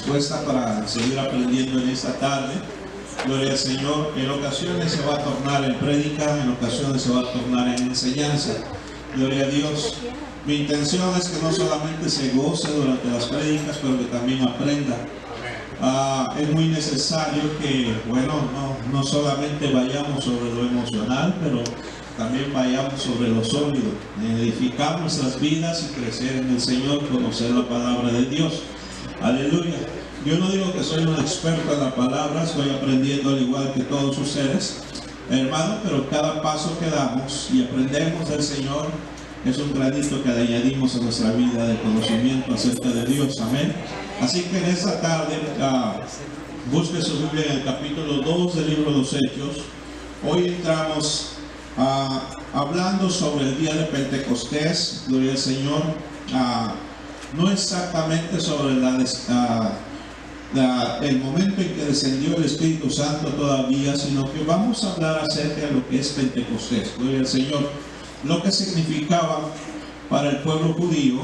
dispuesta para seguir aprendiendo en esta tarde. Gloria al Señor. En ocasiones se va a tornar en prédica, en ocasiones se va a tornar en enseñanza. Gloria a Dios. Mi intención es que no solamente se goce durante las prédicas, pero que también aprenda. Es muy necesario que, no solamente vayamos sobre lo emocional, pero también vayamos sobre lo sólido, edificar nuestras vidas y crecer en el Señor, conocer la palabra de Dios. Aleluya. Yo no digo que soy un experto en la palabra, estoy aprendiendo al igual que todos ustedes, hermano, pero cada paso que damos y aprendemos del Señor es un granito que añadimos a nuestra vida de conocimiento acerca de Dios. Amén. Así que en esta tarde busque su Biblia en el capítulo 2 del libro de los Hechos. Hoy entramos hablando sobre el día de Pentecostés. Gloria al Señor. No exactamente sobre el momento en que descendió el Espíritu Santo todavía, sino que vamos a hablar acerca de lo que es Pentecostés. Gloria al Señor. Lo que significaba para el pueblo judío.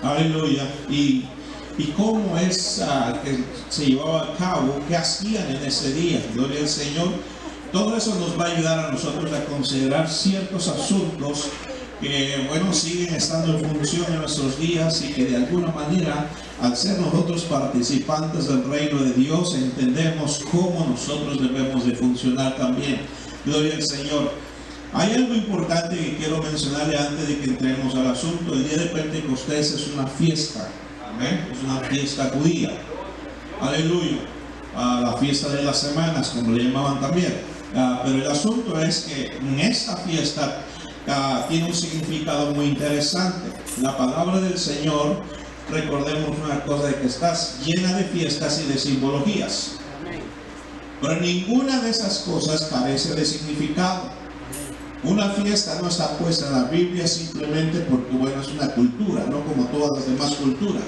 Aleluya. Y cómo es que se llevaba a cabo, qué hacían en ese día. Gloria al Señor. Todo eso nos va a ayudar a nosotros a considerar ciertos asuntos que, siguen estando en función en nuestros días y que de alguna manera, al ser nosotros participantes del reino de Dios, entendemos cómo nosotros debemos de funcionar también. Gloria al Señor. Hay algo importante que quiero mencionarle antes de que entremos al asunto. El día de Pentecostés es una fiesta. Amén. Es una fiesta judía. Aleluya. La fiesta de las semanas, como le llamaban también. Pero el asunto es que en esta fiesta tiene un significado muy interesante. La palabra del Señor, recordemos una cosa, de que estás llena de fiestas y de simbologías. Pero ninguna de esas cosas carece de significado. Una fiesta no está puesta en la Biblia simplemente porque, es una cultura, no como todas las demás culturas.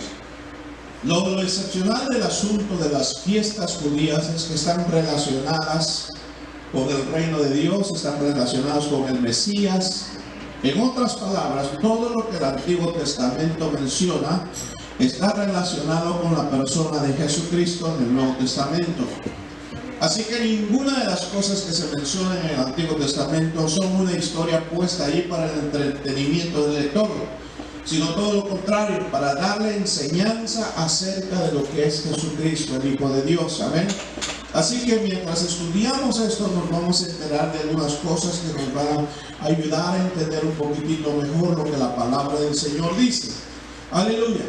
Lo excepcional del asunto de las fiestas judías es que están relacionadas con el reino de Dios, están relacionadas con el Mesías. En otras palabras, todo lo que el Antiguo Testamento menciona está relacionado con la persona de Jesucristo en el Nuevo Testamento. Así que ninguna de las cosas que se mencionan en el Antiguo Testamento son una historia puesta ahí para el entretenimiento del lector, sino todo lo contrario, para darle enseñanza acerca de lo que es Jesucristo, el Hijo de Dios. Amén. Así que mientras estudiamos esto, nos vamos a enterar de algunas cosas que nos van a ayudar a entender un poquitito mejor lo que la palabra del Señor dice. Aleluya.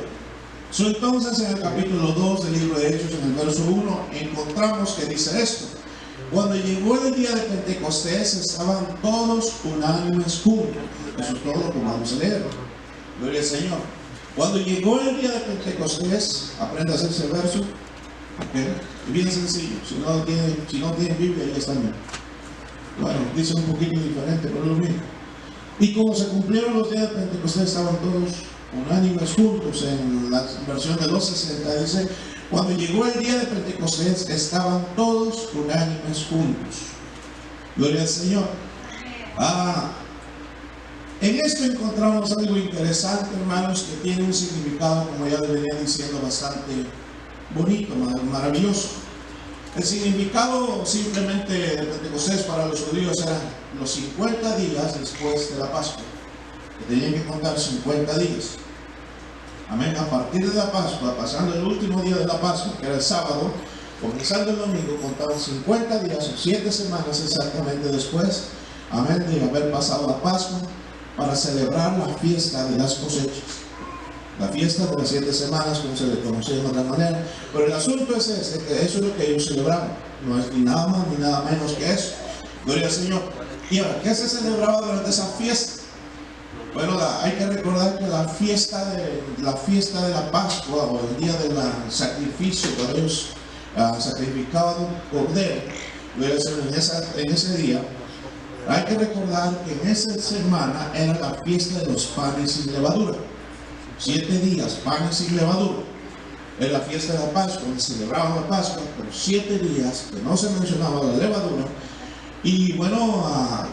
Entonces, en el capítulo 2 del libro de Hechos, en el verso 1, encontramos que dice esto: cuando llegó el día de Pentecostés, estaban todos unánimes juntos. Eso es todo lo que vamos a leer. Gloria al Señor. Cuando llegó el día de Pentecostés, aprendas ese verso. Bien sencillo. Si no tiene Biblia, ya está bien. Dice un poquito diferente, pero es lo mismo. Y como se cumplieron los días de Pentecostés, estaban todos unánimes juntos. En la versión de 260 dice: cuando llegó el día de Pentecostés, estaban todos unánimes juntos. Gloria al Señor. En esto encontramos algo interesante, hermanos, que tiene un significado, como ya le venía diciendo, bastante bonito, maravilloso. El significado simplemente de Pentecostés para los judíos eran los 50 días después de la Pascua, que tenían que contar 50 días. Amén. A partir de la Pascua, pasando el último día de la Pascua, que era el sábado, comenzando el domingo, contaban 50 días o 7 semanas exactamente después, amén, de haber pasado la Pascua, para celebrar la fiesta de las cosechas. La fiesta de las 7 semanas, como se le conocía de otra manera. Pero el asunto es este, que eso es lo que ellos celebraban. No es ni nada más ni nada menos que eso. Gloria al Señor. Y ahora, ¿qué se celebraba durante esa fiesta? Hay que recordar que la fiesta de la Pascua, o el día del sacrificio, cuando ellos sacrificaban un cordero, en ese día, hay que recordar que en esa semana era la fiesta de los panes sin levadura. 7 días, panes sin levadura. Es la fiesta de la Pascua, donde celebraban la Pascua, pero 7 días que no se mencionaba la levadura. Y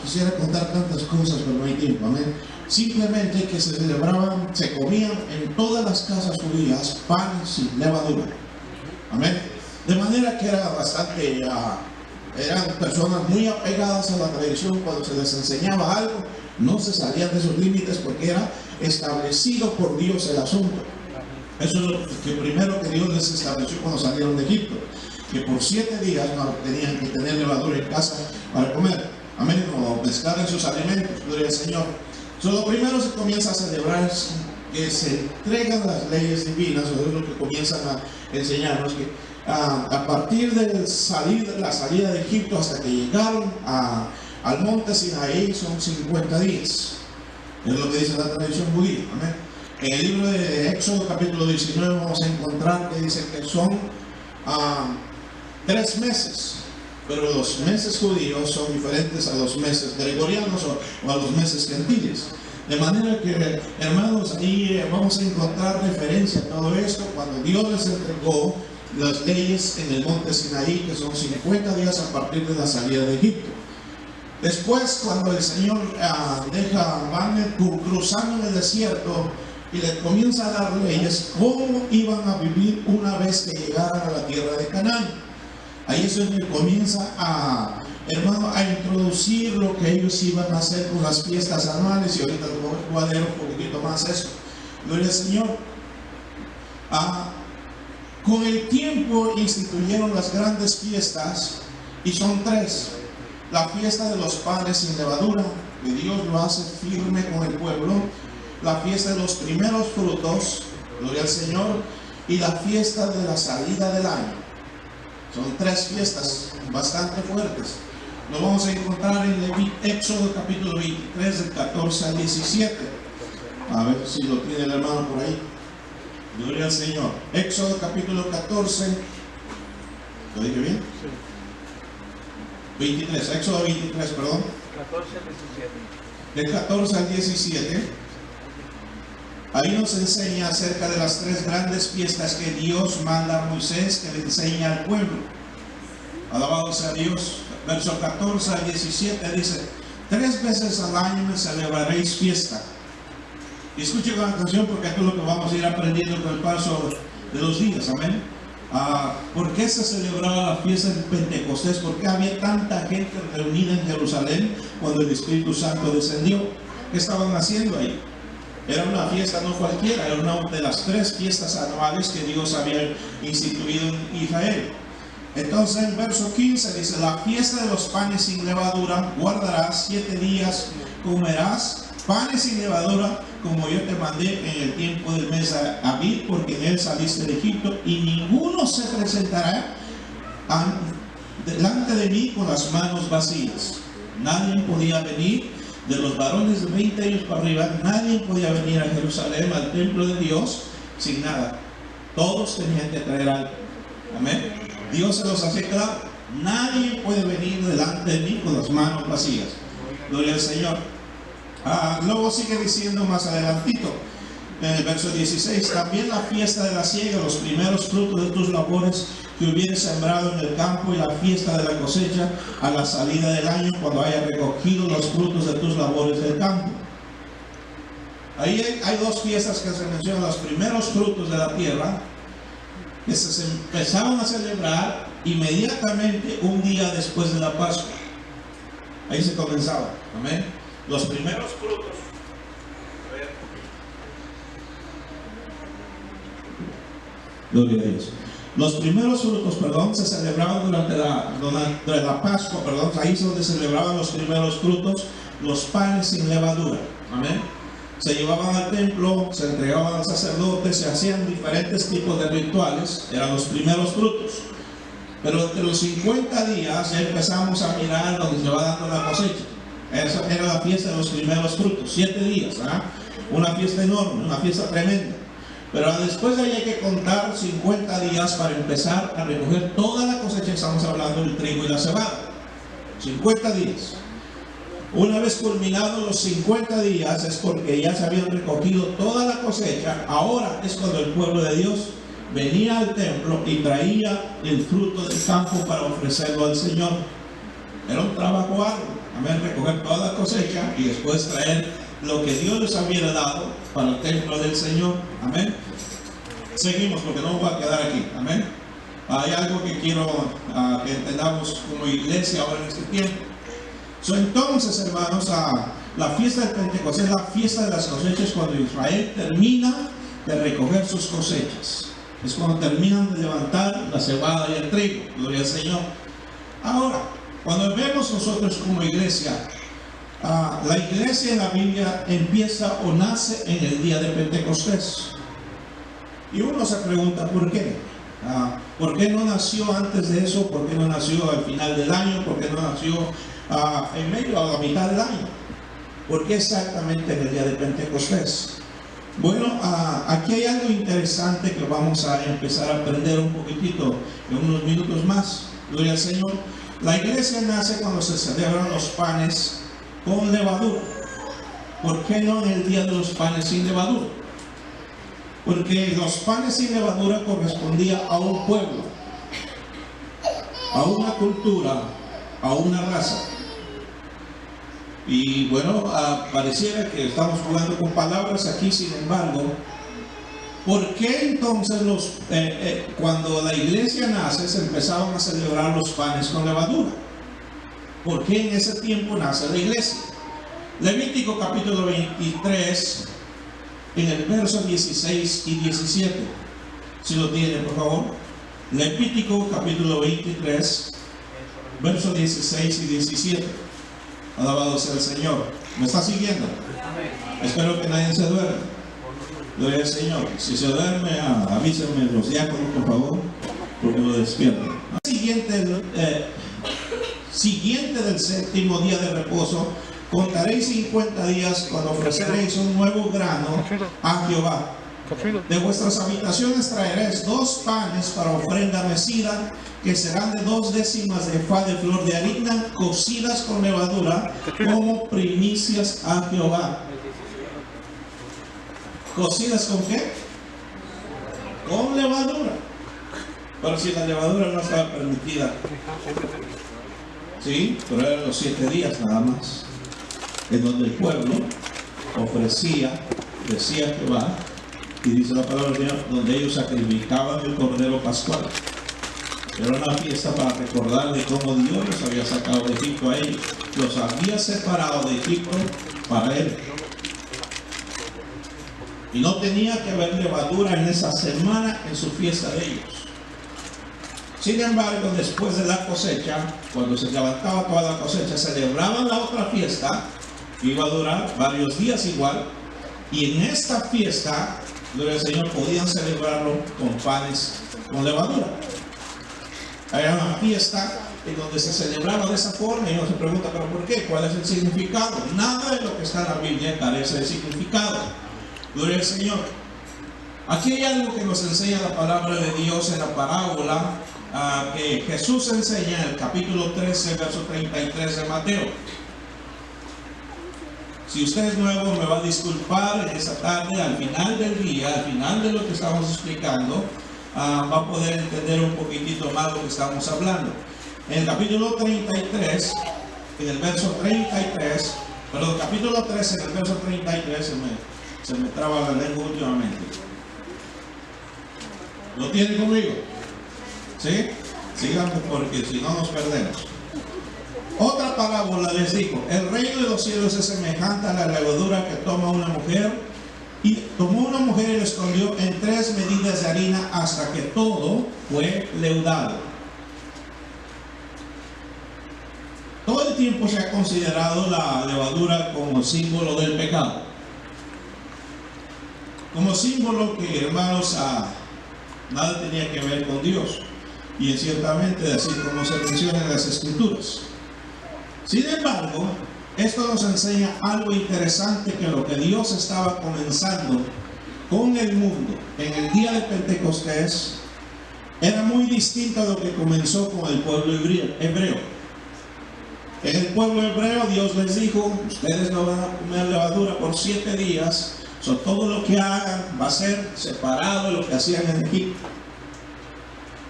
quisiera contar tantas cosas, pero no hay tiempo. Amén. Simplemente que se celebraban, se comían en todas las casas judías panes sin levadura. Amén. De manera que era bastante, eran personas muy apegadas a la tradición. Cuando se les enseñaba algo, no se salían de esos límites porque era establecido por Dios el asunto. Eso es lo que primero que Dios les estableció cuando salieron de Egipto, que por 7 días no tenían que tener levadura en casa para comer. Amén. O pescar en sus alimentos. Gloria al Señor. Lo primero se comienza a celebrar que se entregan las leyes divinas, o es lo que comienzan a enseñarnos, que a partir de la salida de Egipto hasta que llegaron al monte Sinaí son 50 días. Es lo que dice la tradición judía. Amén. En el libro de Éxodo capítulo 19 vamos a encontrar que dice que son 3 meses, pero los meses judíos son diferentes a los meses gregorianos o a los meses gentiles. De manera que, hermanos, ahí vamos a encontrar referencia a todo esto cuando Dios les entregó las leyes en el monte Sinaí, que son 50 días a partir de la salida de Egipto. Después, cuando el Señor van cruzando en el desierto y les comienza a dar leyes, cómo iban a vivir una vez que llegaran a la tierra de Canaán. Ahí es donde comienza a introducir lo que ellos iban a hacer con las fiestas anuales, y ahorita voy a leer un poquito más eso. Gloria al Señor. Con el tiempo instituyeron las grandes fiestas, y son 3. La fiesta de los panes sin levadura, que Dios lo hace firme con el pueblo. La fiesta de los primeros frutos, gloria al Señor. Y la fiesta de la salida del año. Son 3 fiestas bastante fuertes. Lo vamos a encontrar en Éxodo capítulo 23, del 14 al 17. A ver si lo tiene el hermano por ahí. Gloria al Señor. Éxodo capítulo 14. ¿Lo dije bien? Sí. 23, Éxodo 23, perdón. 14 al 17. Del 14 al 17. Ahí nos enseña acerca de las 3 grandes fiestas que Dios manda a Moisés que le enseña al pueblo. Alabado sea Dios. Verso 14 al 17 dice: 3 veces al año me celebraréis fiesta. Y escuche con atención, porque esto es lo que vamos a ir aprendiendo con el paso de los días. Amén. ¿Por qué se celebraba la fiesta de Pentecostés? ¿Por qué había tanta gente reunida en Jerusalén cuando el Espíritu Santo descendió? ¿Qué estaban haciendo ahí? Era una fiesta no cualquiera, era una de las 3 fiestas anuales que Dios había instituido en Israel. Entonces en verso 15 dice: la fiesta de los panes sin levadura guardarás 7 días, comerás panes sin levadura como yo te mandé en el tiempo del mes Abib, porque en él saliste de Egipto, y ninguno se presentará delante de mí con las manos vacías. Nadie podía venir, de los varones de 20 años para arriba, nadie podía venir a Jerusalén, al templo de Dios, sin nada. Todos tenían que traer algo. Amén. Dios se los hace claro: nadie puede venir delante de mí con las manos vacías. Gloria al Señor. Luego sigue diciendo más adelantito, en el verso 16: también la fiesta de la siega, los primeros frutos de tus labores que hubieres sembrado en el campo, y la fiesta de la cosecha a la salida del año, cuando hayas recogido los frutos de tus labores del campo. Ahí hay 2 fiestas que se mencionan: los primeros frutos de la tierra, que se empezaron a celebrar inmediatamente un día después de la Pascua. Ahí se comenzaba. Amén. Los primeros frutos. Gloria a Dios. Los primeros frutos, se celebraban durante la Pascua, ahí es donde se celebraban los primeros frutos, los panes sin levadura. Amén. Se llevaban al templo, se entregaban al sacerdote, se hacían diferentes tipos de rituales, eran los primeros frutos. Pero entre los 50 días ya empezamos a mirar donde se va dando la cosecha. Esa era la fiesta de los primeros frutos, 7 días, una fiesta enorme, una fiesta tremenda. Pero después de ahí hay que contar 50 días para empezar a recoger toda la cosecha. Estamos hablando del trigo y la cebada. 50 días. Una vez culminados los 50 días, es porque ya se habían recogido toda la cosecha. Ahora es cuando el pueblo de Dios venía al templo y traía el fruto del campo para ofrecerlo al Señor. Era un trabajo arduo. Amén, recoger toda la cosecha y después traer lo que Dios les había dado para el templo del Señor. Amén. Seguimos, porque no voy a quedar aquí. Amén. hay algo que quiero que entendamos como iglesia ahora en este tiempo. Entonces, hermanos, la fiesta del Pentecostés es la fiesta de las cosechas, cuando Israel termina de recoger sus cosechas. Es cuando terminan de levantar la cebada y el trigo. Gloria al Señor. Ahora, cuando vemos nosotros como iglesia, la iglesia en la Biblia empieza o nace en el día de Pentecostés. Y uno se pregunta, ¿por qué? ¿Por qué no nació antes de eso? ¿Por qué no nació al final del año? ¿Por qué no nació en medio a la mitad del año? ¿Por qué exactamente en el día de Pentecostés? Bueno, aquí hay algo interesante que vamos a empezar a aprender un poquitito en unos minutos más. Gloria al Señor. La iglesia nace cuando se celebran los panes con levadura. ¿Por qué no en el día de los panes sin levadura? Porque los panes sin levadura correspondía a un pueblo, a una cultura, a una raza. Y bueno, pareciera que estamos jugando con palabras aquí. Sin embargo, ¿por qué entonces cuando la iglesia nace se empezaron a celebrar los panes con levadura? ¿Por qué en ese tiempo nace la iglesia? Levítico capítulo 23, en el verso 16 y 17. Si lo tienen, por favor. Levítico capítulo 23, verso 16 y 17. Alabado sea el Señor. ¿Me está siguiendo? Espero que nadie se duerma. Gloria al Señor. Si se duerme, avísenme los diáconos, por favor, porque lo despierten. Siguiente del séptimo día de reposo, contaréis 50 días cuando ofreceréis un nuevo grano a Jehová. De vuestras habitaciones traeréis 2 panes para ofrenda mecida, que serán de 2 décimas de efa de flor de harina, cocidas con levadura, como primicias a Jehová. ¿Cocidas con qué? Con levadura. Pero si la levadura no estaba permitida. Sí, pero eran los 7 días nada más, en donde el pueblo ofrecía, decía Jehová, y dice la palabra de Dios, donde ellos sacrificaban el cordero pascual. Era una fiesta para recordar de cómo Dios los había sacado de Egipto a ellos, los había separado de Egipto para él. Y no tenía que haber levadura en esa semana en su fiesta de ellos. Sin embargo, después de la cosecha, cuando se levantaba toda la cosecha, celebraban la otra fiesta, que iba a durar varios días igual, y en esta fiesta, gloria al Señor, podían celebrarlo con panes con levadura. Era una fiesta en donde se celebraba de esa forma, y uno se pregunta, ¿pero por qué? ¿Cuál es el significado? Nada de lo que está en la Biblia carece de significado. Gloria al Señor. Aquí hay algo que nos enseña la palabra de Dios en la parábola que Jesús enseña en el capítulo 13, verso 33 de Mateo. Si usted es nuevo, me va a disculpar en esta tarde. Al final del día, al final de lo que estamos explicando, va a poder entender un poquitito más lo que estamos hablando. En el capítulo 33, en el verso 33, perdón, capítulo 13, en el verso 33, se me traba la lengua últimamente. ¿Lo tiene conmigo? ¿Sí? Síganme porque si no nos perdemos. Otra parábola les dijo: el reino de los cielos es semejante a la levadura que toma una mujer, y tomó una mujer y lo escondió en 3 medidas de harina hasta que todo fue leudado. Todo el tiempo se ha considerado la levadura como símbolo del pecado, como símbolo que, hermanos, nada tenía que ver con Dios, y ciertamente así como se menciona en las Escrituras. Sin embargo, esto nos enseña algo interesante, que lo que Dios estaba comenzando con el mundo en el día de Pentecostés era muy distinto a lo que comenzó con el pueblo hebreo. En el pueblo hebreo Dios les dijo: ustedes no van a comer levadura por 7 días, todo lo que hagan va a ser separado de lo que hacían en Egipto.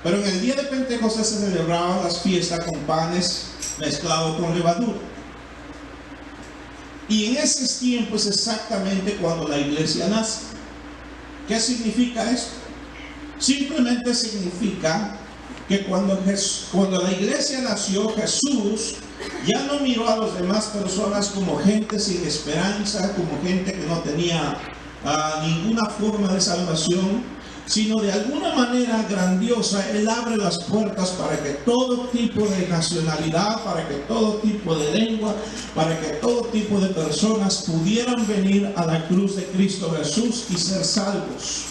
Pero en el día de Pentecostés se celebraban las fiestas con panes mezclados con levadura. Y en esos tiempos es exactamente cuando la iglesia nace. ¿Qué significa esto? Simplemente significa que cuando la iglesia nació, Jesús ya no miró a las demás personas como gente sin esperanza, como gente que no tenía ninguna forma de salvación, sino de alguna manera grandiosa. Él abre las puertas para que todo tipo de nacionalidad, para que todo tipo de lengua, para que todo tipo de personas pudieran venir a la cruz de Cristo Jesús y ser salvos.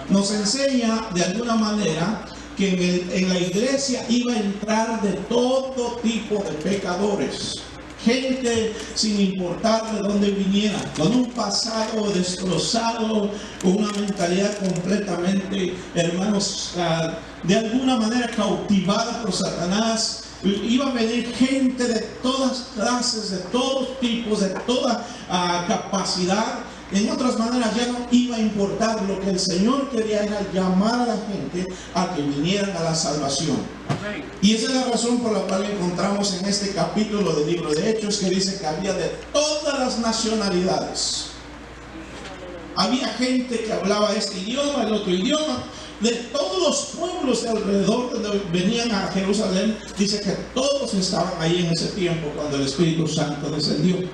Nos enseña de alguna manera que en la iglesia iba a entrar de todo tipo de pecadores, gente sin importar de dónde viniera, con un pasado destrozado, con una mentalidad completamente, hermanos, de alguna manera cautivada por Satanás. Iba a venir gente de todas clases, de todos tipos, de toda capacidad. En otras maneras, ya no iba a importar. Lo que el Señor quería era llamar a la gente a que vinieran a la salvación. Y esa es la razón por la cual encontramos en este capítulo del libro de Hechos que dice que había de todas las nacionalidades. Había gente que hablaba este idioma, el otro idioma, de todos los pueblos de alrededor donde venían a Jerusalén. Dice que todos estaban ahí en ese tiempo cuando el Espíritu Santo descendió.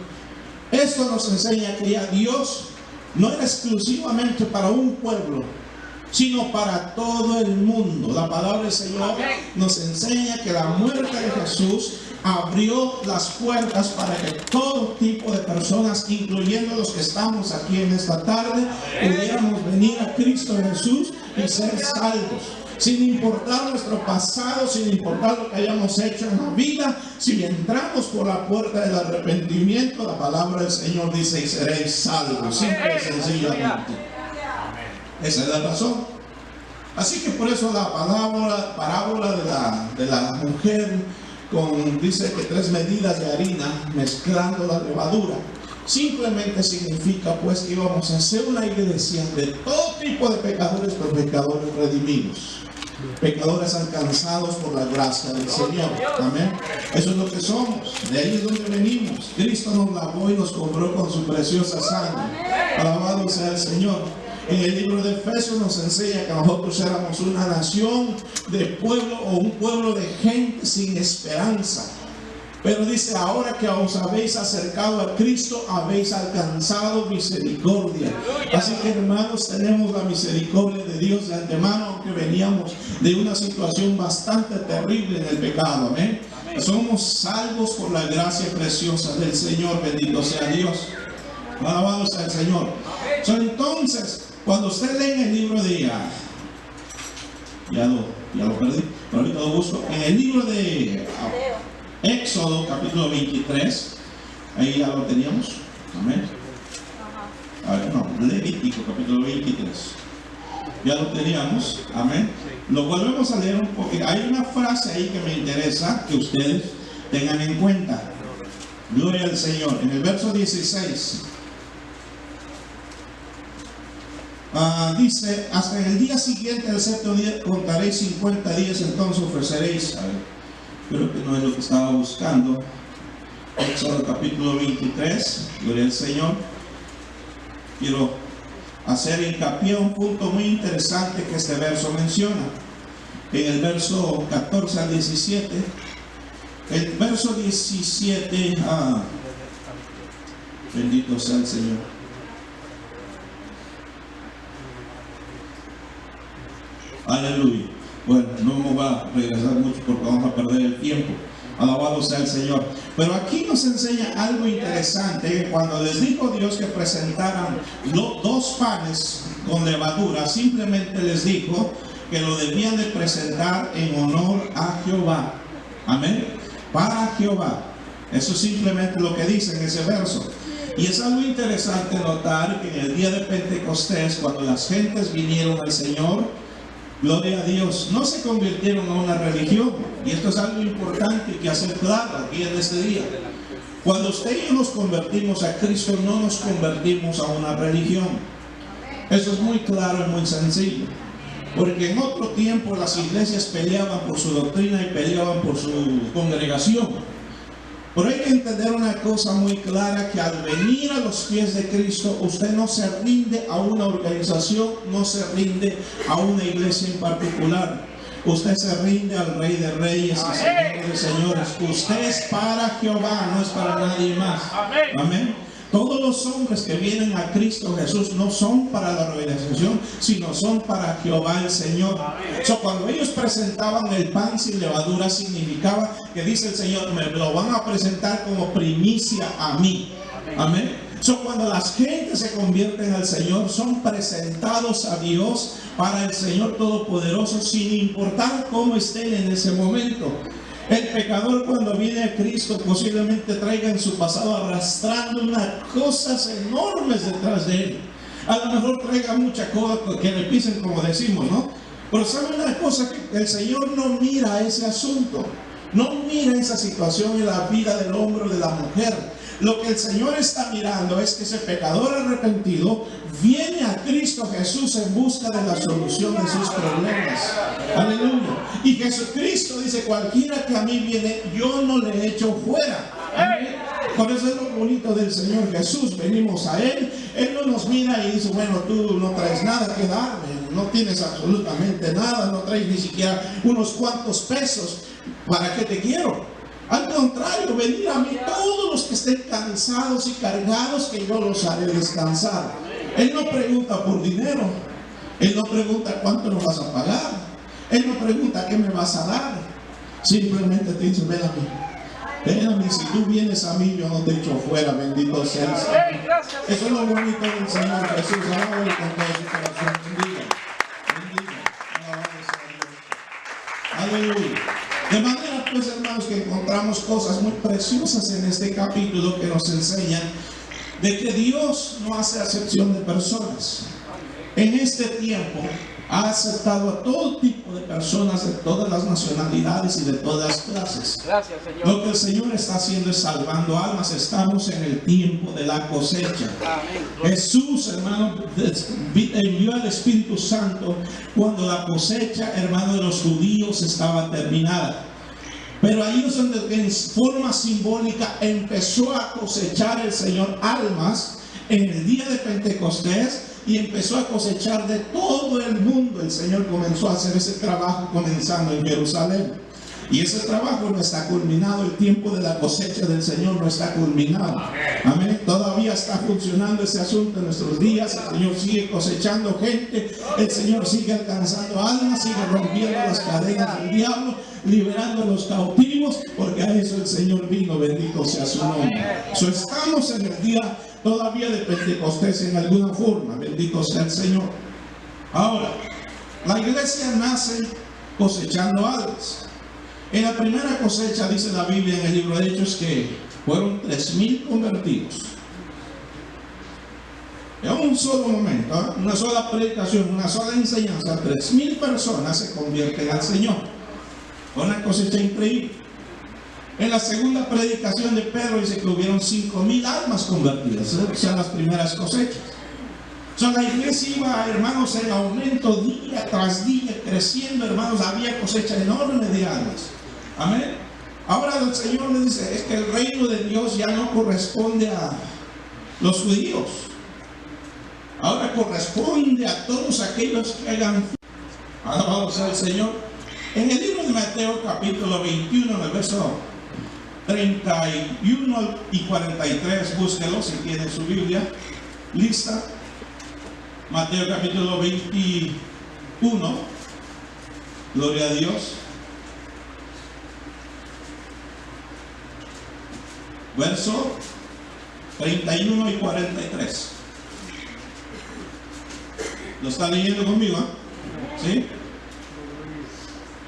Esto nos enseña que ya Dios no era exclusivamente para un pueblo, sino para todo el mundo. La palabra del Señor nos enseña que la muerte de Jesús abrió las puertas para que todo tipo de personas, incluyendo los que estamos aquí en esta tarde, pudiéramos venir a Cristo Jesús y ser salvos. Sin importar nuestro pasado, sin importar lo que hayamos hecho en la vida, si entramos por la puerta del arrepentimiento, la palabra del Señor dice: y seréis salvos, simple y sencillamente. Esa es la razón. Así que por eso la parábola de la mujer dice que 3 medidas de harina mezclando la levadura, simplemente significa pues que íbamos a hacer una iglesia de todo tipo de pecadores, pero pecadores redimidos, pecadores alcanzados por la gracia del Señor. Amén. Eso es lo que somos, de ahí es donde venimos. Cristo nos lavó y nos compró con su preciosa sangre. Alabado sea el Señor. En el libro de Efesios nos enseña que nosotros éramos una nación de pueblo, o un pueblo de gente sin esperanza. Pero dice: ahora que os habéis acercado a Cristo, habéis alcanzado misericordia. Así que, hermanos, tenemos la misericordia de Dios de antemano, aunque veníamos de una situación bastante terrible en el pecado. Amén. Somos salvos por la gracia preciosa del Señor. Bendito sea Dios. Alabado sea el Señor. Entonces, cuando usted lee en el libro de ya lo perdí, pero ahorita lo busco. En el libro de Éxodo capítulo 23, ahí ya lo teníamos. Amén. A ver, no, Levítico capítulo 23, ya lo teníamos. Amén. Lo volvemos a leer un poquito. Hay una frase ahí que me interesa que ustedes tengan en cuenta. Gloria al Señor. En el verso 16 dice: hasta en el día siguiente del 7º día contaréis 50 días, entonces ofreceréis. Creo que no es lo que estaba buscando. Éxodo capítulo 23, gloria al Señor. Quiero hacer hincapié a un punto muy interesante que este verso menciona. En el verso 14 al 17, el verso 17, bendito sea el Señor. Aleluya. Bueno, no me va a regresar mucho porque vamos a perder el tiempo. Alabado sea el Señor. Pero aquí nos enseña algo interesante. Cuando les dijo Dios que presentaran 2 panes con levadura, simplemente les dijo que lo debían de presentar en honor a Jehová. Amén. Para Jehová. Eso es simplemente lo que dice en ese verso. Y es algo interesante notar que en el día de Pentecostés, cuando las gentes vinieron al Señor, gloria a Dios, no se convirtieron a una religión. Y esto es algo importante que hacer claro aquí en este día. Cuando usted y yo nos convertimos a Cristo, no nos convertimos a una religión. Eso es muy claro y muy sencillo. Porque en otro tiempo las iglesias peleaban por su doctrina y peleaban por su congregación. Pero hay que entender una cosa muy clara, que al venir a los pies de Cristo, usted no se rinde a una organización, no se rinde a una iglesia en particular. Usted se rinde al Rey de Reyes y Señor de Señores. Usted es para Jehová, no es para nadie más. Amén. Todos los hombres que vienen a Cristo Jesús no son para la organización, sino son para Jehová el Señor. Cuando ellos presentaban el pan sin levadura, significaba que dice el Señor, me lo van a presentar como primicia a mí. Amén. Cuando las gentes se convierten al Señor, son presentados a Dios para el Señor Todopoderoso, sin importar cómo estén en ese momento. El pecador, cuando viene a Cristo, posiblemente traiga en su pasado arrastrando unas cosas enormes detrás de él. A lo mejor traiga muchas cosas que le pisen, como decimos, ¿no? Pero ¿sabe una cosa? Que el Señor no mira ese asunto. No mira esa situación en la vida del hombre o de la mujer. Lo que el Señor está mirando es que ese pecador arrepentido viene a Cristo Jesús en busca de la solución de sus problemas. Aleluya. Y Jesucristo dice, cualquiera que a mí viene, yo no le echo fuera. Amén. Por eso es lo bonito del Señor Jesús. Venimos a Él, Él no nos mira y dice, bueno, tú no traes nada que darme, no tienes absolutamente nada, no traes ni siquiera unos cuantos pesos, ¿para qué te quiero? Al contrario, venir a mí todos los que estén cansados y cargados, que yo los haré descansar. Él no pregunta por dinero, Él no pregunta cuánto nos vas a pagar, Él no pregunta qué me vas a dar. Simplemente te dice, ven a mí. Ven a mí, si tú vienes a mí, yo no te echo fuera, bendito sea el Señor. Eso es lo bonito del Señor Jesús. Alábalo con todo su corazón. Bendiga, bendiga. Alabado sea Dios. Aleluya. De manera, pues, hermanos, que encontramos cosas muy preciosas en este capítulo que nos enseñan de que Dios no hace acepción de personas. En este tiempo ha aceptado a todo tipo de personas de todas las nacionalidades y de todas las clases. Gracias, Señor. Lo que el Señor está haciendo es salvando almas. Estamos en el tiempo de la cosecha. Amén. Jesús, hermano, envió al Espíritu Santo cuando la cosecha, hermano, de los judíos estaba terminada. Pero ahí es donde en forma simbólica empezó a cosechar el Señor almas en el día de Pentecostés, y empezó a cosechar de todo el mundo. El Señor comenzó a hacer ese trabajo comenzando en Jerusalén. Y ese trabajo no está culminado. El tiempo de la cosecha del Señor no está culminado. Amén. Todavía está funcionando ese asunto en nuestros días. El Señor sigue cosechando gente. El Señor sigue alcanzando almas. Sigue rompiendo las cadenas del diablo, liberando a los cautivos, porque a eso el Señor vino. Bendito sea su nombre. Estamos en el día todavía de Pentecostés en alguna forma. Bendito sea el Señor. Ahora, la iglesia nace cosechando almas. En la primera cosecha, dice la Biblia en el libro de Hechos, que fueron 3,000 convertidos. En un solo momento, una sola predicación, una sola enseñanza, 3,000 personas se convierten al Señor. Una cosecha increíble. En la segunda predicación de Pedro dice que hubieron 5,000 almas convertidas. O sea, las primeras cosechas. La iglesia iba, hermanos, en aumento día tras día, creciendo, hermanos. Había cosecha enorme de almas. Amén. Ahora el Señor le dice, es que el reino de Dios ya no corresponde a los judíos. Ahora corresponde a todos aquellos que hagan. Alabado sea el Señor. En el libro de Mateo, capítulo 21, en el verso 31 y 43, búsquelo si tiene su Biblia lista. Mateo capítulo 21, gloria a Dios. Verso 31 y 43. ¿Lo está leyendo conmigo? ¿Sí?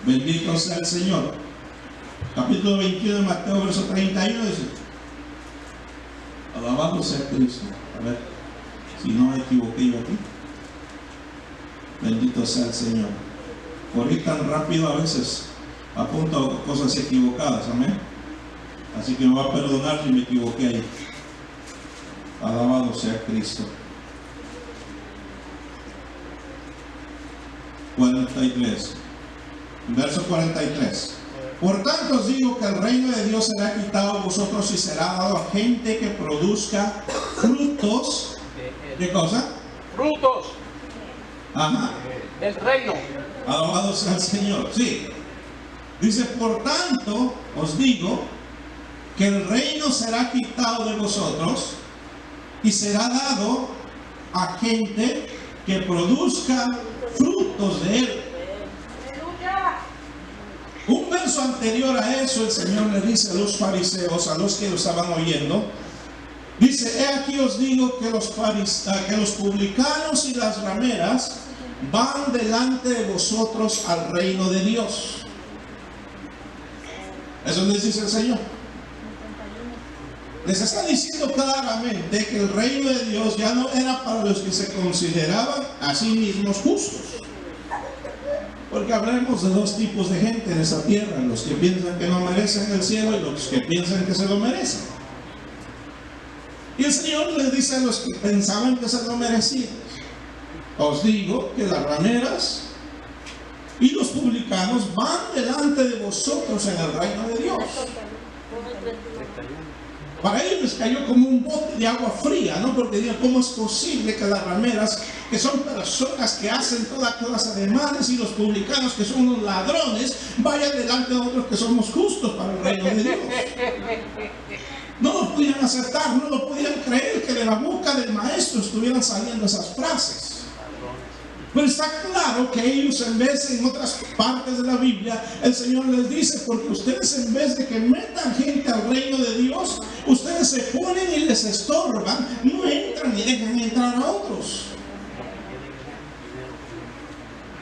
Bendito sea el Señor. Capítulo 21 de Mateo, verso 31 dice: alabado sea Cristo. A ver, si no me equivoqué yo aquí. Bendito sea el Señor. Corrí tan rápido a veces, apunto a cosas equivocadas. Amén. Así que me va a perdonar si me equivoqué ahí. Alabado sea Cristo. 43. Verso 43. Por tanto os digo que el reino de Dios será quitado a vosotros y será dado a gente que produzca frutos. ¿Qué cosa? Frutos. Ajá. El reino. Alabado sea el Señor. Sí. Dice, por tanto, os digo que el reino será quitado de vosotros y será dado a gente que produzca frutos de él. Un verso anterior a eso, el Señor le dice a los fariseos, a los que lo estaban oyendo, dice, he aquí os digo que los publicanos y las rameras van delante de vosotros al reino de Dios. Eso les dice el Señor. Les está diciendo claramente que el reino de Dios ya no era para los que se consideraban a sí mismos justos. Porque hablamos de dos tipos de gente en esta tierra: los que piensan que no merecen el cielo y los que piensan que se lo merecen. Y el Señor les dice a los que pensaban que se lo merecían: os digo que las rameras y los publicanos van delante de vosotros en el reino de Dios. Para ellos les cayó como un bote de agua fría, ¿no? Porque dijeron, ¿cómo es posible que las rameras, que son personas que hacen toda clase de males, y los publicanos, que son unos ladrones, vayan delante de otros que somos justos para el reino de Dios? No lo podían aceptar, no lo podían creer que de la boca del maestro estuvieran saliendo esas frases. Pero está claro que ellos, en vez, en otras partes de la Biblia, el Señor les dice, porque ustedes, en vez de que metan gente al reino de Dios, ustedes se ponen y les estorban, no entran y dejan entrar a otros.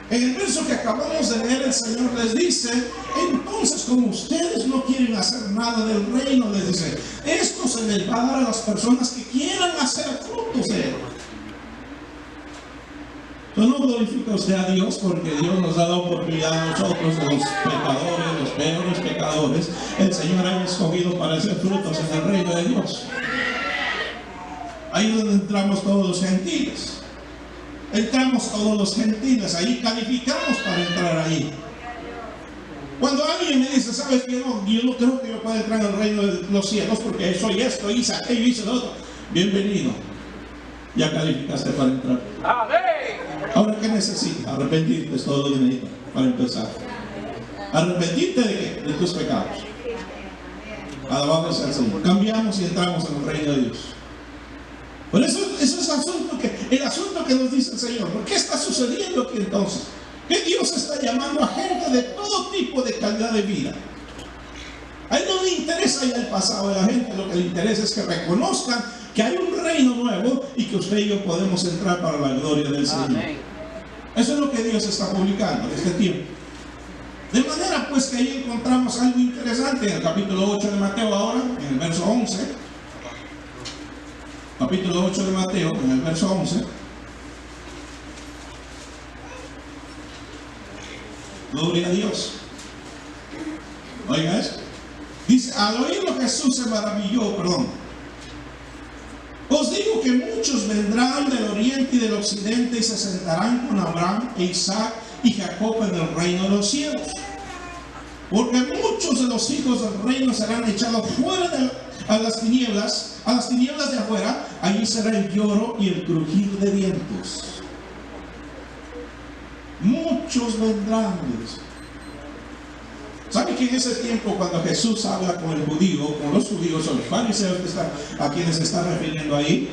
En el verso que acabamos de leer, el Señor les dice, entonces, como ustedes no quieren hacer nada del reino, les dice, esto se les va a dar a las personas que quieran hacer frutos de él. Entonces, no glorifica usted a Dios, porque Dios nos da la oportunidad a nosotros, los pecadores, los peores pecadores. El Señor ha escogido para hacer frutos en el reino de Dios. Ahí es donde entramos todos los gentiles. Entramos todos los gentiles, ahí calificamos para entrar ahí. Cuando alguien me dice, ¿sabes qué? No, yo no creo que yo pueda entrar en el reino de los cielos porque soy esto, hice aquello, hice lo otro. Bienvenido. Ya calificaste para entrar. Ahora, ¿qué necesitas? Arrepentirte, es todo lo que necesitas para empezar. ¿Arrepentirte de qué? De tus pecados. Alabado sea el Señor. Cambiamos y entramos en el reino de Dios. Por eso es el asunto que nos dice el Señor. ¿Por qué está sucediendo aquí entonces? Que Dios está llamando a gente de todo tipo de calidad de vida. A Él no le interesa ya el pasado de la gente, lo que le interesa es que reconozcan que hay un reino nuevo y que usted y yo podemos entrar para la gloria del Señor. Amén. Eso es lo que Dios está publicando en este tiempo. De manera pues que ahí encontramos algo interesante en el capítulo 8 de Mateo ahora, en el verso 11. Capítulo 8 de Mateo, en el verso 11. Gloria a Dios. Oiga esto. Dice, al oírlo Jesús se maravilló, os digo que muchos vendrán del oriente y del occidente y se sentarán con Abraham e Isaac y Jacob en el reino de los cielos. Porque muchos de los hijos del reino serán echados fuera a las tinieblas de afuera. Allí será el lloro y el crujir de dientes. Muchos vendrán. ¿Sabe que en ese tiempo, cuando Jesús habla con el judío, con los judíos o los fariseos a quienes se está refiriendo ahí,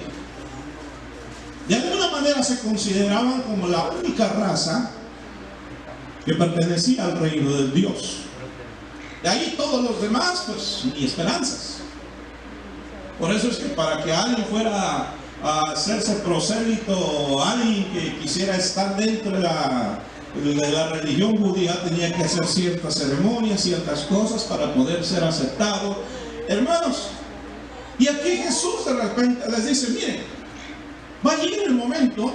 de alguna manera se consideraban como la única raza que pertenecía al reino de Dios? De ahí todos los demás, pues, ni esperanzas. Por eso es que para que alguien fuera a hacerse prosélito, o alguien que quisiera estar dentro de la religión judía, tenía que hacer ciertas ceremonias, ciertas cosas para poder ser aceptado. Hermanos, y aquí Jesús de repente les dice, miren, va a llegar el momento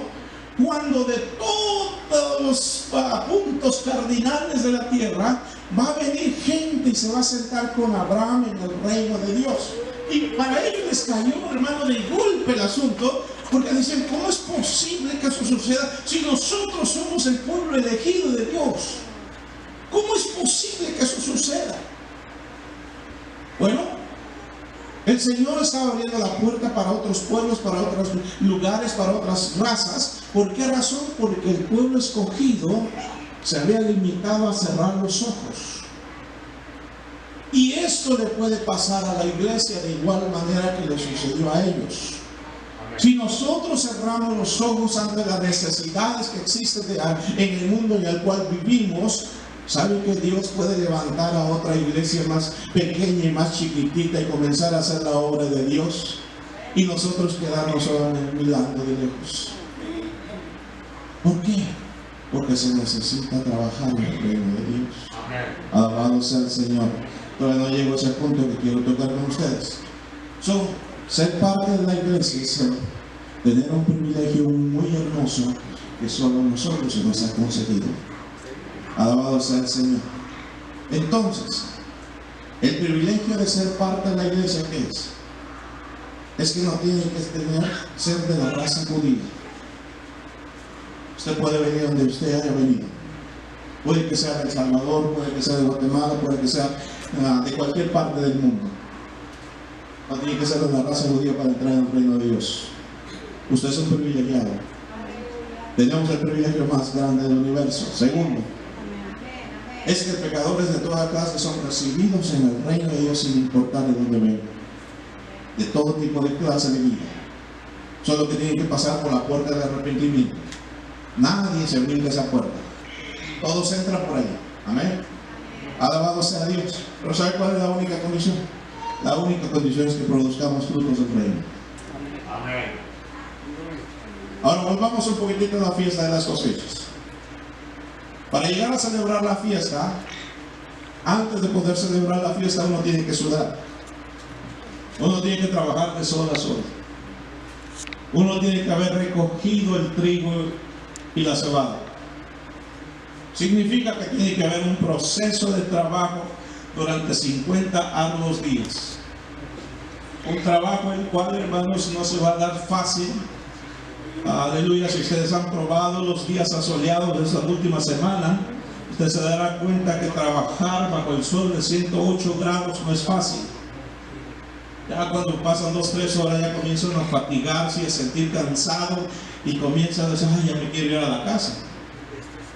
cuando de todos los puntos cardinales de la tierra va a venir gente y se va a sentar con Abraham en el reino de Dios. Y para ellos les cayó, hermano, de golpe el asunto, porque dicen, ¿cómo es posible que eso suceda si nosotros somos el pueblo elegido de Dios? ¿Cómo es posible que eso suceda? Bueno, El Señor estaba abriendo la puerta para otros pueblos, para otros lugares, para otras razas. ¿Por qué razón? Porque el pueblo escogido se había limitado a cerrar los ojos. Y esto le puede pasar a la iglesia de igual manera que le sucedió a ellos. Si nosotros cerramos los ojos ante las necesidades que existen en el mundo en el cual vivimos, ¿sabe que Dios puede levantar a otra iglesia más pequeña y más chiquitita y comenzar a hacer la obra de Dios? Y nosotros quedarnos solamente mirando de lejos. ¿Por qué? Porque se necesita trabajar en el reino de Dios. Alabado sea el Señor. Todavía no llego a ese punto que quiero tocar con ustedes. Ser parte de la iglesia es tener un privilegio muy hermoso que solo nosotros se nos ha concedido. Alabado sea el Señor. Entonces, el privilegio de ser parte de la iglesia, ¿qué es? Es que no tiene que ser de la raza judía. Usted puede venir donde usted haya venido. Puede que sea de El Salvador, puede que sea de Guatemala, puede que sea de cualquier parte del mundo. No tiene que ser de la raza judía para entrar en el reino de Dios. Usted es un privilegiado. Tenemos el privilegio más grande del universo. Segundo, es que pecadores de toda clase son recibidos en el reino de Dios sin importar de dónde vengan, de todo tipo de clase de vida. Solo que tienen que pasar por la puerta del arrepentimiento. Nadie se brinca esa puerta. Todos entran por ahí. Amén. Alabado sea Dios. Pero ¿sabe cuál es la única condición? La única condición es que produzcamos frutos del reino. Amén. Ahora volvamos un poquitito a la fiesta de las cosechas. Para llegar a celebrar la fiesta, antes de poder celebrar la fiesta, uno tiene que sudar. Uno tiene que trabajar de sol a sol. Uno tiene que haber recogido el trigo y la cebada. Significa que tiene que haber un proceso de trabajo durante 50 arduos días. Un trabajo el cual, hermanos, no se va a dar fácil. Aleluya. Si ustedes han probado los días asoleados de esta última semana, usted se dará cuenta que trabajar bajo el sol de 108 grados no es fácil. Ya cuando pasan 2-3 horas ya comienzan a fatigarse y a sentir cansado y comienzan a decir, ay, ya me quiero ir a la casa.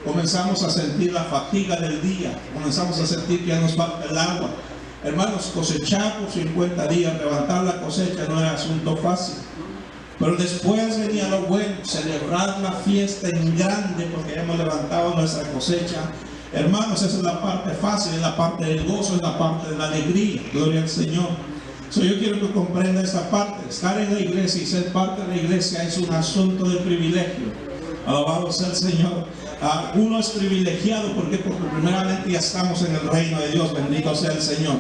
Comenzamos a sentir la fatiga del día, comenzamos a sentir que ya nos falta el agua. Hermanos, cosechar por 50 días, levantar la cosecha no era asunto fácil. Pero después venía lo bueno, celebrar la fiesta en grande porque hemos levantado nuestra cosecha. Hermanos, esa es la parte fácil, es la parte del gozo, es la parte de la alegría. Gloria al Señor. Yo quiero que comprenda esta parte. Estar en la iglesia y ser parte de la iglesia es un asunto de privilegio. Alabado sea el Señor. Uno es privilegiado porque primeramente ya estamos en el reino de Dios. Bendito sea el Señor.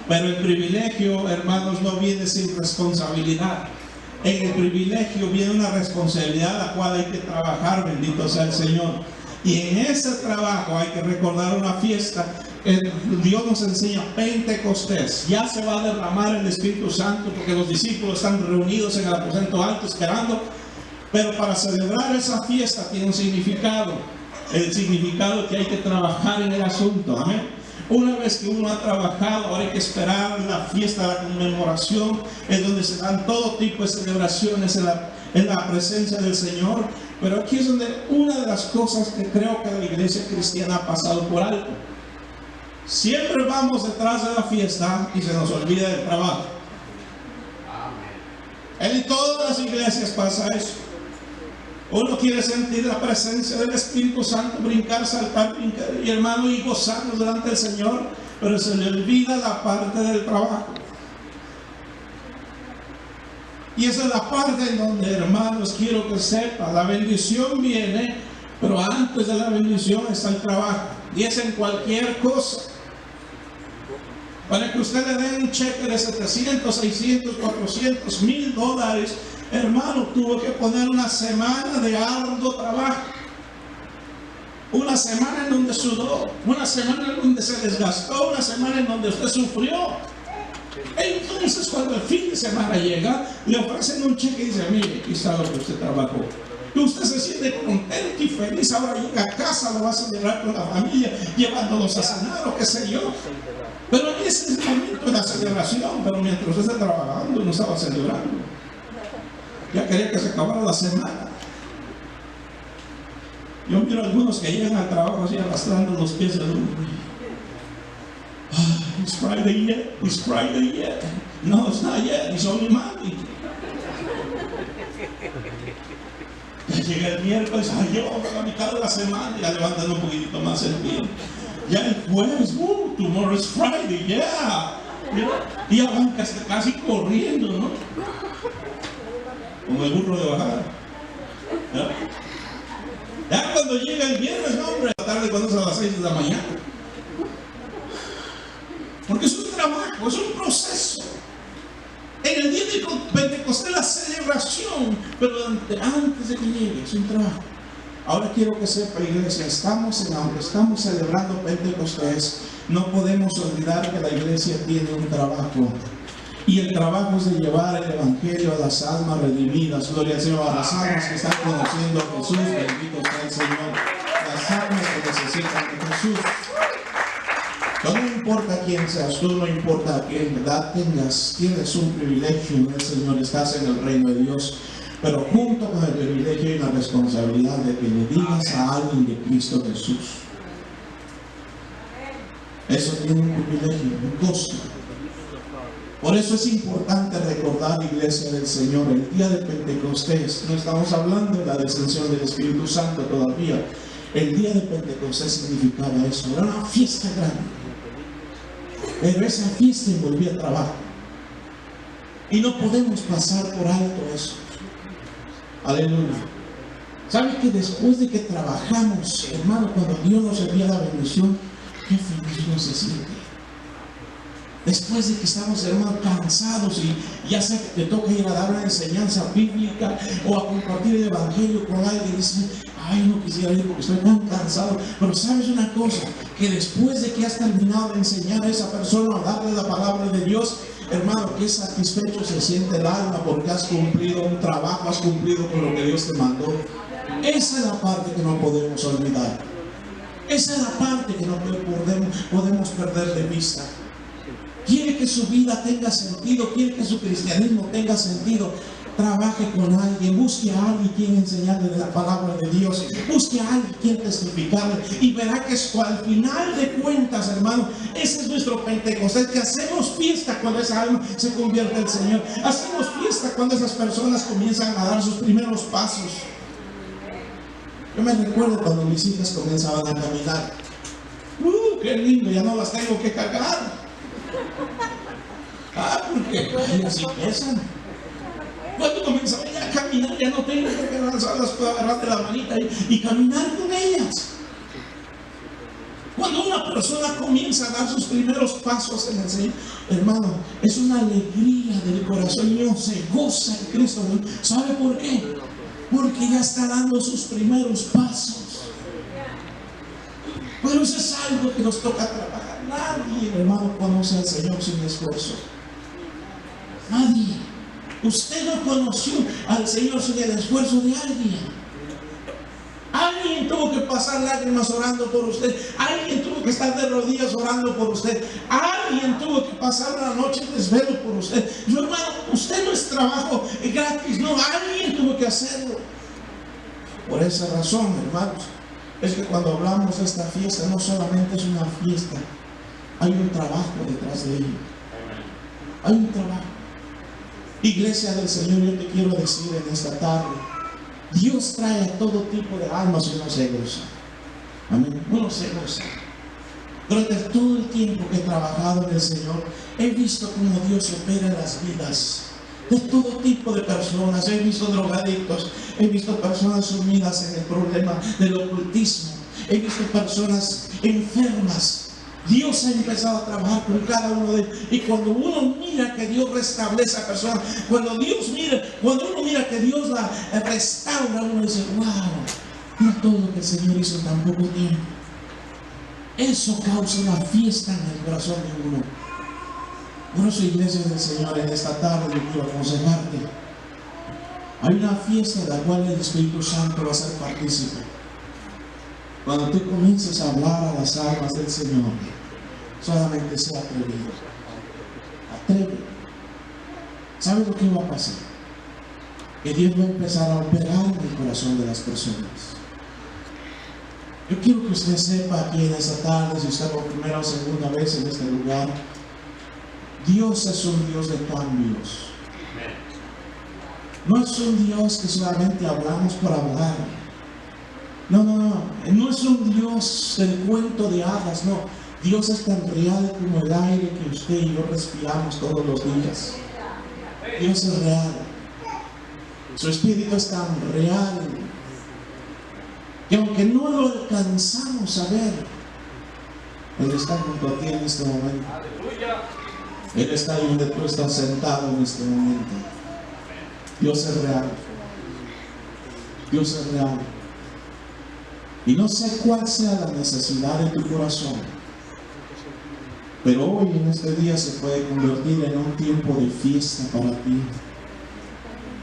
Pero el privilegio, hermanos, no viene sin responsabilidad. En el privilegio viene una responsabilidad la cual hay que trabajar. Bendito sea el Señor. Y en ese trabajo hay que recordar una fiesta. Dios nos enseña Pentecostés. Ya se va a derramar el Espíritu Santo porque los discípulos están reunidos en el aposento alto esperando. Pero para celebrar esa fiesta tiene un significado. El significado que hay que trabajar en el asunto. Amén. Una vez que uno ha trabajado, ahora hay que esperar la fiesta, la conmemoración, es donde se dan todo tipo de celebraciones en la presencia del Señor. Pero aquí es donde una de las cosas que creo que la iglesia cristiana ha pasado por alto. Siempre vamos detrás de la fiesta y se nos olvida del trabajo. En todas las iglesias pasa eso. Uno quiere sentir la presencia del Espíritu Santo, brincar, saltar, brincar, y hermano, y gozarnos delante del Señor, pero se le olvida la parte del trabajo. Y esa es la parte en donde, hermanos, quiero que sepa, la bendición viene, pero antes de la bendición está el trabajo, y es en cualquier cosa. Para que usted le dé un cheque de 700, 600, 400, $1000, hermano, tuvo que poner una semana de arduo trabajo. Una semana en donde sudó, una semana en donde se desgastó, una semana en donde usted sufrió. Entonces, cuando el fin de semana llega, le ofrecen un cheque y dice, mire, aquí está lo que usted trabajó. que usted se siente contento y feliz. Ahora llega a casa, lo va a celebrar con la familia, llevándolos a cenar o qué sé yo. Pero ese es el momento de la celebración. Pero mientras usted está trabajando, no estaba celebrando. Ya quería que se acabara la semana. Yo miro a algunos que llegan al trabajo así arrastrando los pies del hombre. It's Friday yet? It's Friday yet? No, it's not yet. It's only Monday. Ya llega el miércoles, yo a la mitad de la semana, ya levantando un poquitito más el pie. Ya el jueves, tomorrow is Friday, yeah. Y ya van casi corriendo, ¿no? Como el burro de bajada. Ya cuando llega el viernes, no, hombre, la tarde cuando es a las 6 de la mañana. Porque es un trabajo, es un proceso. En el día de Pentecostés la celebración, pero antes de que llegue, es un trabajo. Ahora quiero que sepa, iglesia, aunque estamos celebrando Pentecostés, no podemos olvidar que la iglesia tiene un trabajo. Y el trabajo es de llevar el evangelio a las almas redimidas, gloria al Señor, a las almas que están conociendo a Jesús, bendito sea el Señor, las almas que necesitan de Jesús. No importa quién seas tú, no importa qué edad tengas, tienes un privilegio en el Señor, estás en el reino de Dios. Pero junto con el privilegio hay una responsabilidad de que le digas a alguien de Cristo Jesús. Eso tiene un privilegio, un costo. Por eso es importante recordar, iglesia del Señor, el día de Pentecostés. No estamos hablando de la descensión del Espíritu Santo todavía. El día de Pentecostés significaba eso. Era una fiesta grande. Pero esa fiesta envolvía trabajo. Y no podemos pasar por alto eso. Aleluya. ¿Sabe que después de que trabajamos, hermano, cuando Dios nos envía la bendición, qué feliz uno se siente? Después de que estamos, hermano, cansados y ya sea que te toca ir a dar una enseñanza bíblica o a compartir el evangelio con alguien, dice, ay, no quisiera ir porque estoy tan cansado. Pero sabes una cosa, que después de que has terminado de enseñar a esa persona o darle la palabra de Dios, hermano, qué satisfecho se siente el alma porque has cumplido un trabajo, has cumplido con lo que Dios te mandó. Esa es la parte que no podemos olvidar. Esa es la parte que no podemos perder de vista. Quiere que su vida tenga sentido, quiere que su cristianismo tenga sentido. Trabaje con alguien, busque a alguien quien enseñarle de la palabra de Dios, busque a alguien quien testificarle y verá que al final de cuentas, hermano, ese es nuestro Pentecostés, que hacemos fiesta cuando esa alma se convierte al Señor, hacemos fiesta cuando esas personas comienzan a dar sus primeros pasos. Yo me recuerdo cuando mis hijas comenzaban a caminar. ¡Qué lindo! Ya no las tengo que cargar. Porque así pesan. Cuando comenzaban ya a caminar, ya no tengo que lanzarlas, puedo agarrar de la manita y caminar con ellas. Cuando una persona comienza a dar sus primeros pasos en el Señor, hermano, es una alegría del corazón y uno se goza en Cristo. ¿Sabe por qué? Porque ya está dando sus primeros pasos. Pero eso es algo que nos toca trabajar. Nadie, hermano, conoce al Señor sin esfuerzo. Nadie. Usted no conoció al Señor sin el esfuerzo de alguien. Alguien tuvo que pasar lágrimas orando por usted. Alguien tuvo que estar de rodillas orando por usted. Alguien tuvo que pasar una noche de desvelo por usted. Yo, hermano, usted no es trabajo gratis. No, alguien tuvo que hacerlo. Por esa razón, hermanos, es que cuando hablamos de esta fiesta, no solamente es una fiesta, hay un trabajo detrás de ella. Hay un trabajo. Iglesia del Señor, yo te quiero decir en esta tarde, Dios trae a todo tipo de almas y uno se goza. Amén. Uno se goza. Durante todo el tiempo que he trabajado en el Señor, he visto cómo Dios opera en las vidas de todo tipo de personas. He visto drogadictos, he visto personas sumidas en el problema del ocultismo, he visto personas enfermas. Dios ha empezado a trabajar con cada uno de ellos. Y cuando uno mira que Dios restablece a personas, cuando uno mira que Dios la restaura, uno dice, wow, mira todo lo que el Señor hizo en tan poco tiempo. Eso causa una fiesta en el corazón de uno. Por eso, iglesia del Señor, en esta tarde yo quiero aconsejarte Hay una fiesta de la cual el Espíritu Santo va a ser partícipe. Cuando tú comiences a hablar a las almas del Señor, solamente sea atrevido. Atrévete. ¿Sabes lo que va a pasar? Que Dios va a empezar a operar en el corazón de las personas. Yo quiero que usted sepa aquí en esta tarde, si está por primera o segunda vez en este lugar, Dios es un Dios de cambios. No es un Dios que solamente hablamos por hablar. No es un Dios del cuento de hadas, no. Dios es tan real como el aire que usted y yo respiramos todos los días. Dios es real. Su Espíritu es tan real que aunque no lo alcanzamos a ver, Él está junto a ti en este momento. Él está ahí donde tú estás sentado en este momento. Dios es real. Dios es real. Y no sé cuál sea la necesidad de tu corazón, pero hoy en este día se puede convertir en un tiempo de fiesta para ti.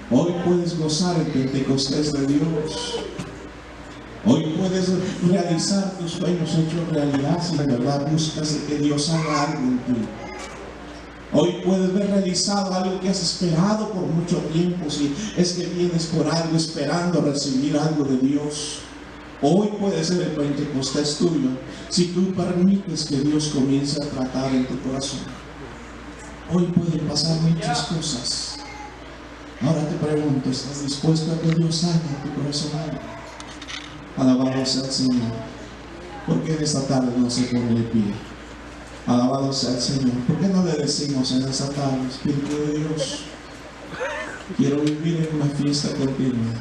Hoy puedes gozar el Pentecostés de Dios. Hoy puedes realizar tus sueños hechos realidad si de verdad buscas que Dios haga algo en ti. Hoy puedes ver realizado algo que has esperado por mucho tiempo, si es que vienes por algo esperando recibir algo de Dios. Hoy puede ser el Pentecostés tuyo si tú permites que Dios comience a tratar en tu corazón. Hoy pueden pasar muchas cosas. Ahora te pregunto, ¿estás dispuesto a que Dios haga en tu corazón algo? Alabado sea el Señor. ¿Por qué en esta tarde no se pone de pie? Alabado sea el Señor. ¿Por qué no le decimos en esta tarde, Espíritu de Dios, quiero vivir en una fiesta continua,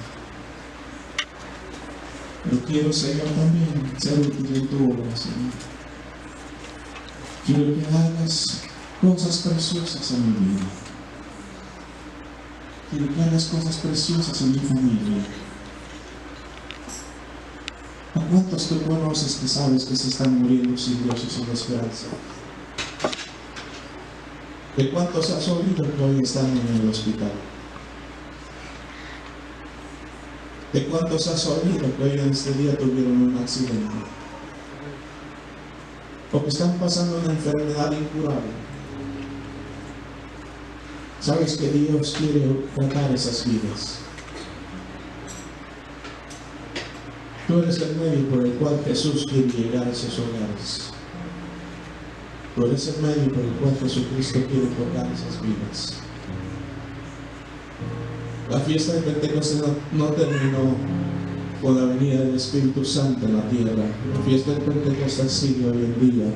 pero quiero, Señor, también ser útil en tu obra, Señor? Quiero que hagas cosas preciosas en mi vida. Quiero que hagas cosas preciosas en mi familia. ¿A cuántos tú conoces que sabes que se están muriendo sin Dios y sin esperanza? ¿De cuántos has oído que hoy están en el hospital? ¿De cuántos has oído que hoy en este día tuvieron un accidente? O que están pasando una enfermedad incurable. ¿Sabes que Dios quiere tratar esas vidas? Tú eres el medio por el cual Jesús quiere llegar a esos hogares. Tú eres el medio por el cual Jesucristo quiere tocar esas vidas. La fiesta de Pentecostés no terminó con la venida del Espíritu Santo en la tierra. La fiesta de Pentecostés sigue hoy en día.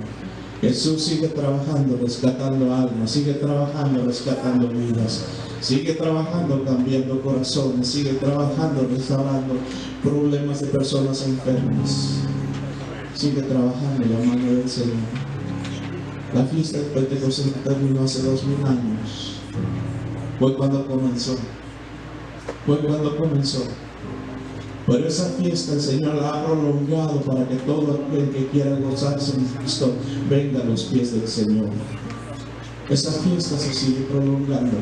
Jesús sigue trabajando, rescatando almas, sigue trabajando, rescatando vidas, sigue trabajando, cambiando corazones, sigue trabajando, restaurando problemas de personas enfermas. Sigue trabajando la mano del Señor. La fiesta de Pentecostés no terminó hace 2000 años. Fue cuando comenzó. Pero esa fiesta el Señor la ha prolongado para que todo aquel que quiera gozarse en Cristo venga a los pies del Señor. Esa fiesta se sigue prolongando.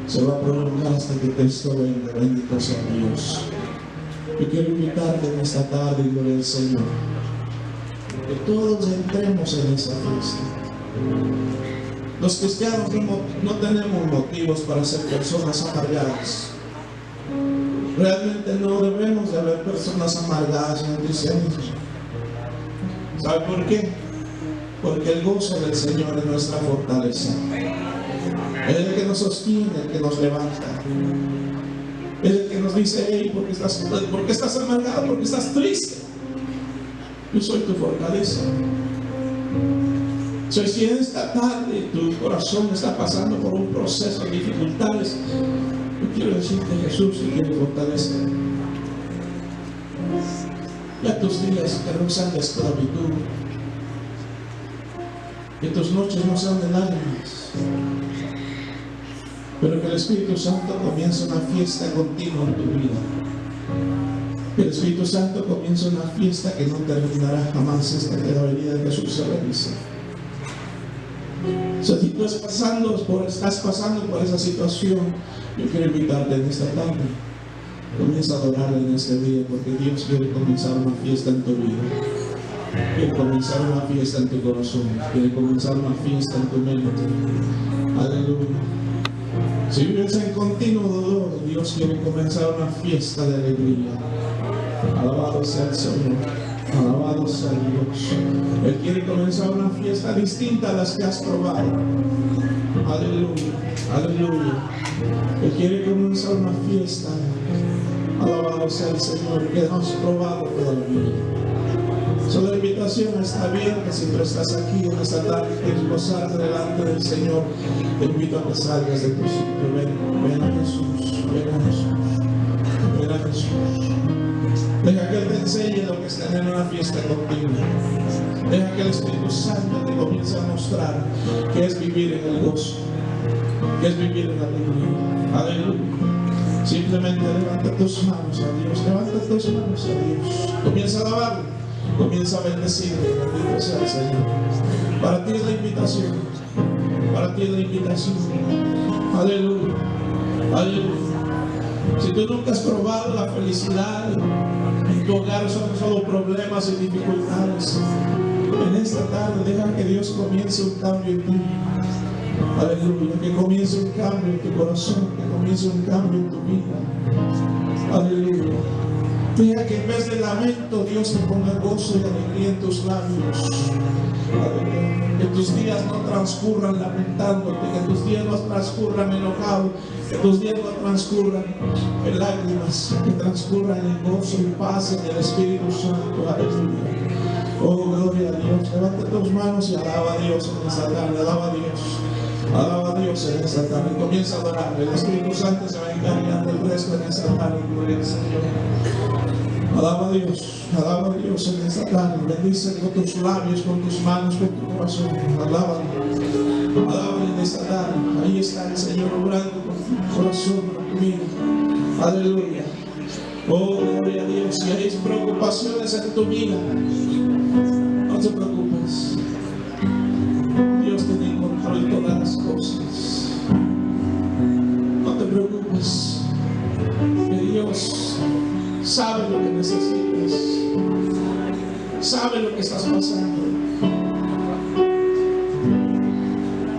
Se va a prolongar hasta que Cristo venga. Bendito sea Dios. Yo quiero invitarte en esta tarde, gloria al Señor, que todos entremos en esa fiesta. Los cristianos no tenemos motivos para ser personas amargadas. Realmente no debemos de haber personas amargadas en el cristianismo. ¿Sabe por qué? Porque el gozo del Señor es nuestra fortaleza. Es el que nos sostiene, el que nos levanta. Es el que nos dice, hey, ¿por qué estás amargado? ¿Por qué estás triste? Yo soy tu fortaleza. Si en esta tarde tu corazón está pasando por un proceso de dificultades, yo quiero decirte, Jesús te quiere fortalecer. Ya tus días que no sean de esclavitud, que tus noches no sean de lágrimas, pero que el Espíritu Santo comience una fiesta continua en tu vida. Que el Espíritu Santo comience una fiesta que no terminará jamás hasta que la venida de Jesús se realice. sea, si tú estás pasando por esa situación, yo quiero invitarte en esta tarde. Comienza a adorarle en este día, porque Dios quiere comenzar una fiesta en tu vida. Quiere comenzar una fiesta en tu corazón. Quiere comenzar una fiesta en tu mente. Aleluya. Si vives en continuo dolor, Dios quiere comenzar una fiesta de alegría. Alabado sea el Señor. Alabado sea Dios. Él quiere comenzar una fiesta distinta a las que has probado. Aleluya. Aleluya. Él quiere comenzar una fiesta. Alabado sea el Señor, que no has probado todavía. La invitación está abierta. Si tú estás aquí en esta tarde y quieres gozarte delante del Señor, te invito a que salgas de tu sitio. Ven a Jesús, ven a Jesús, ven a Jesús. Deja que Él te enseñe lo que es tener una fiesta contigo. Deja que el Espíritu Santo te comience a mostrar que es vivir en el gozo, que es vivir en la alegría. Aleluya. Simplemente levanta tus manos a Dios, levanta tus manos a Dios. Comienza a alabarle, comienza a bendecirle. Bendito sea el Señor. Para ti es la invitación, para ti es la invitación. Aleluya, aleluya. Si tú nunca has probado la felicidad, en tu hogar son solo problemas y dificultades, en esta tarde deja que Dios comience un cambio en ti. Aleluya, que comience un cambio en tu corazón, que comience un cambio en tu vida. Aleluya. Deja que en vez de lamento Dios te ponga gozo y alegría en tus labios. Aleluya. Que tus días no transcurran lamentándote, que tus días no transcurran enojados, que tus días no transcurran en lágrimas, que transcurran en gozo y paz en el Espíritu Santo. Aleluya. Oh, gloria a Dios. Levanta tus manos y alaba a Dios en esta tarde. Alaba a Dios. Alaba a Dios en esta tarde. Comienza a adorar. El Espíritu Santo se va a encargar del resto en esta tarde. Gloria al Señor. Alaba a Dios en esta tarde. Bendice con tus labios, con tus manos, con tu corazón. Alábale en esta tarde. Ahí está el Señor obrando con tu corazón, con tu vida. Aleluya. Oh, gloria a Dios. Si hay preocupaciones en tu vida, no te preocupes. Dios tiene en control todas las cosas. No te preocupes. Que Dios sabe lo que necesitas. Sabe lo que estás pasando.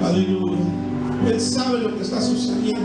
Aleluya. Él sabe lo que está sucediendo.